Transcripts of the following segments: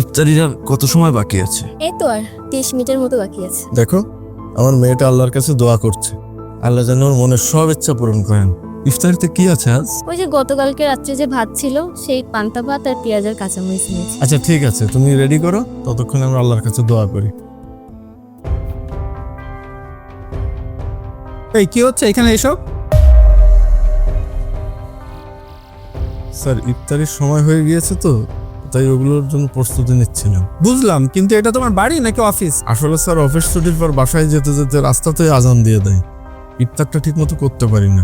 ইফতারিরা কত সময় বাকি আছে? এই তো আর 30 মিনিটের মতো বাকি আছে। দেখো, আমার মেয়েটা আল্লাহর কাছে দোয়া করছে, আল্লাহ যেন ওর মনের সব ইচ্ছা পূরণ করেন। ইফতারিতে কি আছে আজ? ওই যে গতকালকে রাত্রে যে ভাত ছিল, সেই পান্তা ভাত আর পেঁয়াজের কাঁচামরিচ নিয়েছি। আচ্ছা ঠিক আছে, তুমি রেডি করো, ততক্ষণ আমরা আল্লাহর কাছে দোয়া করি। এই কি হচ্ছে এখানে এসব? স্যার, ইফতারির সময় হয়ে গিয়েছে তো, তাই ওগুলোর জন্য প্রস্তুতি নিচ্ছিলাম। বুঝলাম, কিন্তু এটা তোমার বাড়ি নাকি অফিস? আসলে স্যার, অফিস ছুটির পর বাসায় যেতে যেতে রাস্তাতেই আজান দিয়ে দেয়, ইফতারটা ঠিক মতো করতে পারি না।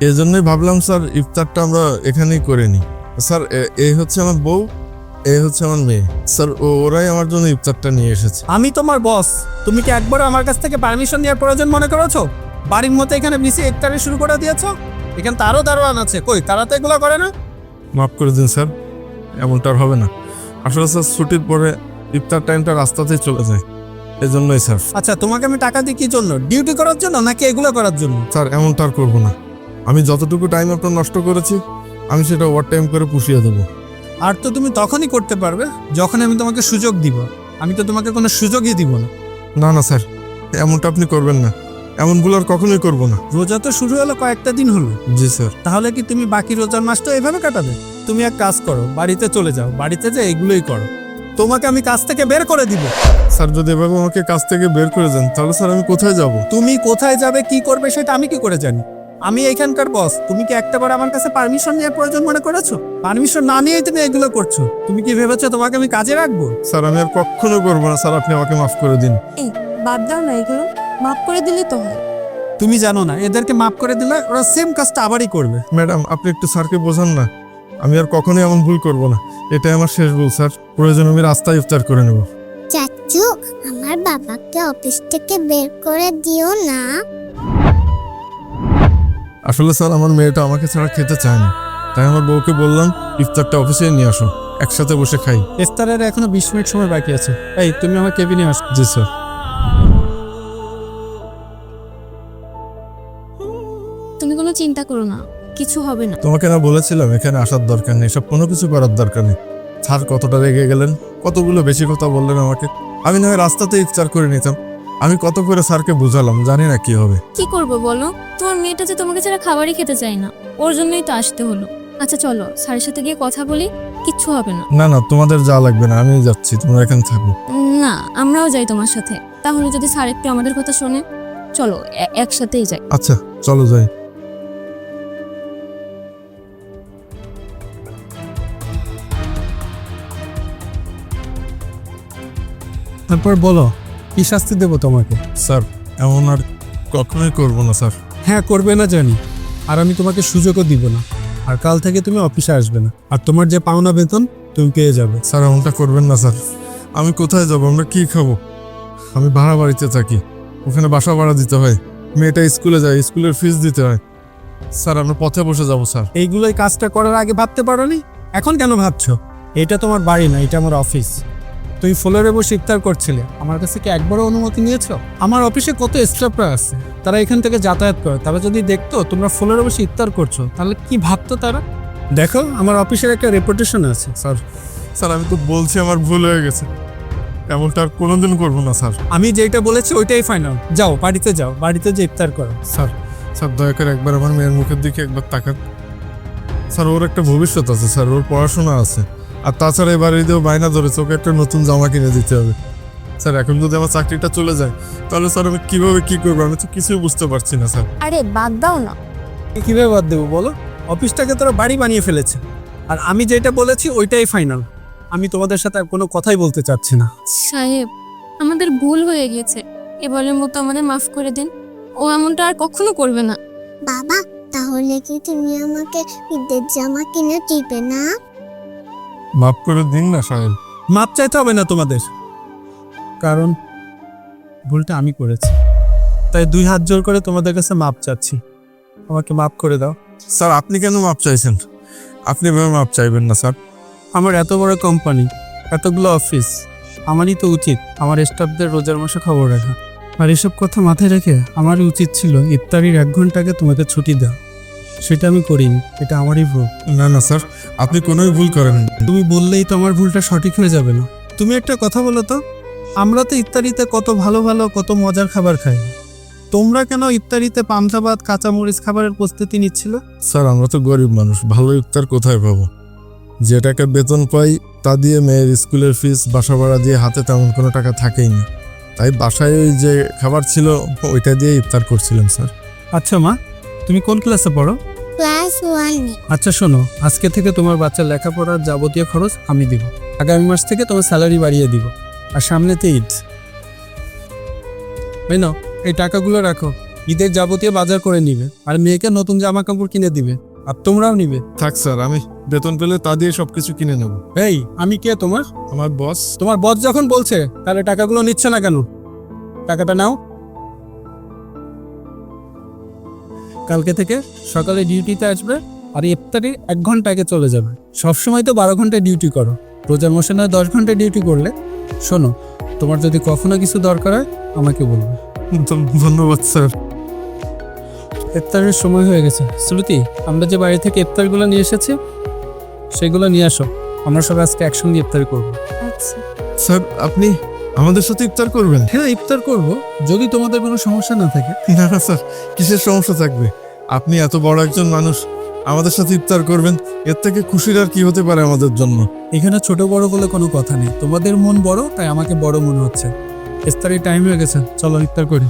এই জন্যই ভাবলাম স্যার, ইফতারটা আমরা এখানেই করে নিই। স্যার, এই হচ্ছে আমার বউ, এই হচ্ছে আমার মেয়ে। স্যার, ওরাই আমার জন্য ইফতারটা নিয়ে এসেছে। আমি তোমার বস, তুমি কি একবারও আমার কাছ থেকে পারমিশন নেওয়ার প্রয়োজন মনে করেছো? বাড়ির মতো এখানে মিশে ইফতারি শুরু করে দিয়েছো। এখানে তারও দারোয়ান আছে, কই তারা তো এগুলো করে না। মাফ করে দিন স্যার, এমনটা আর হবে না। আসলে স্যার, ছুটির পরে ইফতার টাইমটা রাস্তাতেই চলে যায়, এই জন্যই স্যার। আচ্ছা, তোমাকে আমি টাকা দিই কি জন্য? ডিউটি করার জন্য নাকি এগুলো করার জন্য? স্যার, এমনটা আর করবো না। আমি যতটুকু টাইম আপনার নষ্ট করেছি, আমি সেটা ওভার টাইম করে পুষিয়ে দেবো। আর তো তুমি তখনই করতে পারবে যখন আমি তোমাকে সুযোগ দিব। আমি তো তোমাকে কোনো সুযোগই দিব না। না না স্যার, এমনটা আপনি করবেন না, এমন ভুল আর কখনোই করবো না। রোজা তো শুরু হলো কয়েকটা দিন হলো, জি স্যার। তাহলে কি তুমি বাকি রোজার মাসটা এভাবে কাটাবে? তুমি এক কাজ করো, বাড়িতে চলে যাও, বাড়িতে যে এগুলোই করো। তোমাকে আমি কাজ থেকে বের করে দিব। স্যার, যদি এভাবে আমাকে কাজ থেকে বের করে দেন, তাহলে স্যার আমি কোথায় যাব? তুমি কোথায় যাবে, কি করবে, সেটা আমি কি করে জানি? আমি এখানকার বস। তুমি কি একটাবার আমার কাছে পারমিশন নেওয়ার প্রয়োজন মনে করেছো? পারমিশন না নিয়েই তুমি এগুলো করছো। তুমি কি ভেবেছো তোমাকে আমি কাজে রাখবো? স্যার, আমি আর কখনো করবো না স্যার, আপনি আমাকে মাফ করে দিন। এই বাদ দাও না, এগুলো মাফ করে দিলে তো হয়। তুমি জানো না, এদেরকে মাফ করে দিলে ওরা সেম কাজটা আবারই করবে। ম্যাডাম, আপনি একটু স্যারকে বোঝান না, আমি আর কখনোই এমন ভুল করবো না। এটাই আমার শেষ ভুল স্যার, প্রয়োজন আমি রাস্তায় ইফতার করে নেব। চাচু, আমার বাবাকে অফিস থেকে বের করে দিও না। আসলে স্যার, আমার মেয়েটা আমাকে ছাড়া খেতে চায় না, তাই আমার বউকে বললাম ইফতারটা অফিসে নিয়ে আসো, একসাথে বসে খাই। ইফতারের এখনো 20 মিনিট সময় বাকি আছে। এই তুমি আমার কেবিনে আসো। জি স্যার। তুমি কোনো চিন্তা করো না, কিছু হবে না। তোমাকে না বলেছিলাম এখানে আসার দরকার নেই, সব কোনো কিছু করার দরকার নেই। স্যার কতটা রেগে গেলেন, কতগুলো বেশি কথা বললেন আমাকে। আমি না হয় রাস্তাতে ইফতার করে নিতাম। আমি কত করে স্যারকে বুঝালাম, জানি না কি হবে। কি করব বলো, তোমার মেয়েটা যে তোমাকে ছাড়া খাবারই খেতে চায় না, ওর জন্যই তো আসতে হলো। আচ্ছা চলো, স্যারের সাথে গিয়ে কথা বলি, কিচ্ছু হবে না। না না, তোমাদের যা লাগবে না, আমি যাচ্ছি, তোমরা এখানে থাকো। না, আমরাও যাই তোমার সাথে। তাহলে যদি স্যার একটু আমাদের কথা শোনে, চলো একসাথেই যাই। আচ্ছা চলো যাই। তারপর বলো, কি শাস্তি দেবো তোমাকে? স্যার, এমন আর কখনোই করবো না স্যার। হ্যাঁ, করবে না জানি, আর আমি তোমাকে সুযোগও দিব না। আর কাল থেকে তুমি অফিসে আসবে না, আর তোমার যে পাওনা বেতন তুমি পেয়ে যাবে। স্যার, এমনটা করবেন না স্যার। আমি কোথায় যাব, আমরা কি খাবো? আমি ভাড়া বাড়িতে থাকি, ওখানে বাসা ভাড়া দিতে হয়, মেয়েটা স্কুলে যায়, স্কুলের ফিস দিতে হয়। স্যার, আমরা পথে বসে যাব স্যার। এইগুলোই কাজটা করার আগে ভাবতে পারোনি? এখন কেন ভাবছো? এটা তোমার বাড়ি না, এটা আমার অফিস। তুমি ফ্লোরে বসে ইফতার করছিলে, আমার কাছে কি একবারও অনুমতি নিয়েছো? আমার অফিসে কত স্টাফরা আছে, তারা এখান থেকে যাতায়াত করে। তারা যদি দেখতো তোমরা ফ্লোরে বসে ইফতার করছো, তাহলে কি ভাবতো তারা? দেখো, আমার অফিসের একটা রেপুটেশন আছে। স্যার, স্যার আমি তো বলছি আমার ভুল হয়ে গেছে, এমনটা আর কোনোদিন করবো না স্যার। আমি যেটা বলেছি ওইটাই ফাইনাল। যাও বাড়িতে, যাও বাড়িতে যে ইফতার করো। স্যার, স্যার দয়া করে একবার আমার মেয়ের মুখের দিকে একবার তাকান। স্যার, ওর একটা ভবিষ্যৎ আছে স্যার, ওর পড়াশোনা আছে। আর তাছাড়া এবার দিয়েও বায়না ধরেছে ওকে একটা নতুন জামা কিনে দিতে হবে। স্যার, এখন যদি আমার চাকরিটা চলে যায়, তাহলে স্যার আমি কিভাবে কি করবো, আমি তো কিছুই বুঝতে পারছি না স্যার। আরে বাদ দাও না। কিভাবে বাদ দেবো বলো? অফিসটাকে তোরা বাড়ি বানিয়ে ফেলেছে, আর আমি যেটা বলেছি ওইটাই ফাইনাল। আমি তোমাদের সাথে আর কোনো কথাই বলতে চাচ্ছি না। সাহেব, আমাদের ভুল হয়ে গেছে, এবারের মতো আমাদের মাফ করে দিন। ও এমনটা আর কখনো করবে না। বাবা, তাহলে কি তুমি আমাকে ঈদের জামা কিনে দিবে না? মাফ করে দিন না সাহেব। মাপ চাইতে হবে না তোমাদের, কারণ ভুলটা আমি করেছি। তাই 2 হাত জোর করে তোমাদের কাছে মাপ চাচ্ছি, আমাকে মাফ করে দাও। স্যার, আপনি কেন মাপ চাইছেন? আপনি এভাবে মাপ চাইবেন না স্যার। আমার এত বড় কোম্পানি, এতগুলো অফিস, আমারই তো উচিত আমার স্টাফদের রোজার মাসে খবর রাখা। আর এসব কথা মাথায় রেখে আমারই উচিত ছিল ইফতারির 1 ঘন্টাকে তোমাদের ছুটি দেওয়া। সেটা আমি করিনি, এটা আমারই ভুল। না না স্যার, আপনি কোনোই ভুল করেন। তুমি বললেই তো আমার ভুলটা সঠিক হয়ে যাবে না। তুমি একটা কথা বলো তো, আমরা তো ইফতারিতে কত ভালো ভালো কত মজার খাবার খাই, তোমরা কেন ইফতারিতে পান্তা ভাত কাঁচামরিচ খাবারের প্রস্তুতি নিচ্ছিল? স্যার আমরা তো গরিব মানুষ, ভালো ইফতার কোথায় পাবো? যে টাকা বেতন পাই তা দিয়ে মেয়ের স্কুলের ফিস বাসা ভাড়া দিয়ে হাতে তেমন কোনো টাকা থাকেই না, তাই বাসায় ওই যে খাবার ছিল ওইটা দিয়ে ইফতার করছিলাম স্যার। আচ্ছা মা, তুমি কোন ক্লাসে পড়ো? ক্লাস 1-এ। আচ্ছা শোনো, আজকে থেকে তোমার বাচ্চার লেখাপড়ার যাবতীয় খরচ আমি দিব। আগামী মাস থেকে তোমার স্যালারি বাড়িয়ে দিব। আর সামনেতে ঈদ, এই নাও এই টাকাগুলো রাখো, ঈদের যাবতীয় বাজার করে নিবে আর মেয়েকে নতুন জামা কাপড় কিনে দিবে, আর তোমরাও নিবে। থাক স্যার, আমি বেতন পেলে তা দিয়ে সবকিছু কিনে নেব। এই আমি কে তোমার? আমার বস। তোমার বস যখন বলছে তাহলে টাকাগুলো নিচ্ছে না কেন? টাকাটা নাও। কালকে থেকে সকালে ডিউটিতে আসবে আর ইফতারি 1 ঘন্টা আগে চলে যাবে। সবসময় তো 12 ঘন্টা ডিউটি করো, রোজার মাসে নয় 10 ঘন্টা ডিউটি করলে। শোনো, তোমার যদি কখনো কিছু দরকার হয় আমাকে বলবে। ধন্যবাদ স্যার। ইফতারের সময় হয়ে গেছে। শ্রুতি, আমরা যে বাড়ি থেকে ইফতারগুলো নিয়ে এসেছি সেগুলো নিয়ে আসো, আমরা সবাই আজকে একসঙ্গে ইফতারি করবো। আচ্ছা স্যার আপনি আমাদের সাথে ইফতার করবেন? হ্যাঁ ইফতার করব, যদি তোমাদের কোনো সমস্যা না থাকে। না না স্যার, কিসের সমস্যা থাকবে? আপনি এত বড় একজন মানুষ, আমাদের সাথে ইফতার করবেন, এর থেকে খুশির আর কি হতে পারে আমাদের জন্য? এখানে ছোট বড় বলে কোনো কথা নেই, তোমাদের মন বড় তাই আমাকে বড় মনে হচ্ছে। ইফতারির টাইম হয়ে গেছে, চলো ইফতার করি।